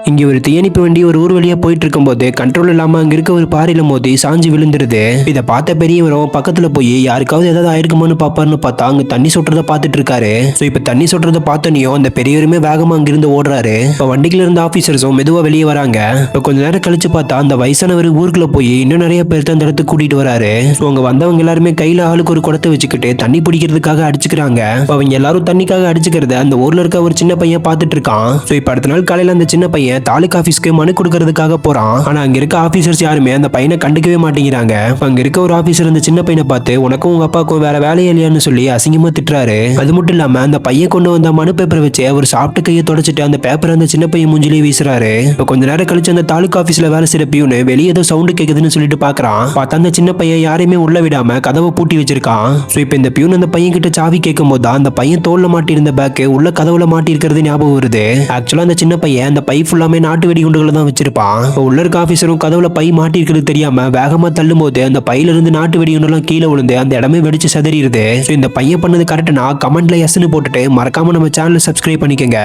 இங்க ஒரு தீயணைப்பு வண்டி ஒரு ஊர் வழியா போயிட்டு இருக்கும்போது கண்ட்ரோல் இல்லாம அங்க இருக்க ஒரு பாறையில மோதி சாஞ்சு விழுந்துருது. இதை பார்த்த பெரியவரும் பக்கத்துல போய் யாருக்காவது ஏதாவது ஆயிருக்குமான்னு பாப்பாருன்னு பார்த்தா அங்க தண்ணி சொட்டுறத பார்த்துட்டு இருக்காரு. சோ இப்ப தண்ணி சொட்டுறத பார்த்தோனையும் அந்த பெரியவருமே வேகமா அங்கிருந்து ஓடுறாரு. இப்ப வண்டிக்குள்ள இருந்த ஆபீசர்ஸும் மெதுவா வெளியே வராங்க. இப்ப கொஞ்ச நேரம் கழிச்சு பார்த்தா அந்த வயசானவர் ஊருக்குள்ள போய் இன்னும் நிறைய பேர்த்த அந்த இடத்துக்கு கூட்டிட்டு வராரு. சோ அங்க வந்தவங்க எல்லாருமே கையில ஆளுக்கு ஒரு குடத்தை வச்சுக்கிட்டு தண்ணி பிடிக்கிறதுக்காக அடிச்சுக்கிறாங்க. அவங்க எல்லாரும் தண்ணிக்காக அடிச்சுக்கிறத அந்த ஊர்ல இருக்க ஒரு சின்ன பையன் பார்த்துட்டு இருக்கான். சோ இப்ப அடுத்த நாள் காலையில அந்த சின்ன பையன் தாலுகா ஆபீஸ்க்கு மனு கொடுக்கறதுக்காக போறான். ஆனா அங்க இருக்க ஆபீசர்ஸ் யாருமே அந்த பையனை கண்டுக்கவே மாட்டேங்கிறாங்க. அங்க இருக்க ஒரு ஆபீசர் அந்த சின்ன பையனை பார்த்து உனக்கும் உங்க அப்பாவுக்கும் வேற வேலையே இல்லையான்னு சொல்லி அசிங்கமா திட்டுறாரு. அது மட்டும் இல்லாம அந்த பையன் கொண்டு வந்த மனு பேப்பரை வச்சு அவர் சாப்பிட்டு கையை தொடச்சிட்டு அந்த பேப்பர் அந்த சின்ன பையன் மூஞ்சிலே வீசுறாரு. இப்ப கொஞ்ச நேரம் கழிச்சு அந்த தாலுகா ஆபீஸ்ல வேலை செய்யற பியூனு வெளியே ஏதோ சவுண்ட் கேக்குதுன்னு சொல்லிட்டு பாக்குறான். பார்த்தா அந்த சின்ன பையன் யாரையுமே உள்ள விடாம கதவை பூட்டி வச்சிருக்கான். சோ இப்ப இந்த பியூன் அந்த பையன் கிட்ட சாவி கேட்கும் போது அந்த பையன் தோல்ல மாட்டி இருந்த பேக் உள்ள கதவுல மாட்டி இருக்கிறது ஞாபகம் வருது. ஆக்சுவலா அந்த சின்ன பையன் அந்த பை ஃபுல்லாமே நாட்டு வெடிகுண்டுகளை தான் வச்சிருப்பான். உள்ள இருக்க ஆபீசரும் கதவுல பை மாட்டி இருக்கிறது தெரியாம வேகமா தள்ளும் போது அந்த பையில இருந்து நாட்டு வெடிகுண்டெல்லாம் கீழே விழுந்து அந்த இடமே வெடிச்சு சதறிடுது. இந்த பையன் பண்ணது கரெக்ட்னா கமெண்ட்ல எஸ்ன்னு போட்டுட்டு மறக்காம நம்ம சேனலை சப்ஸ்கிரைப் பண்ணிக்கங்க.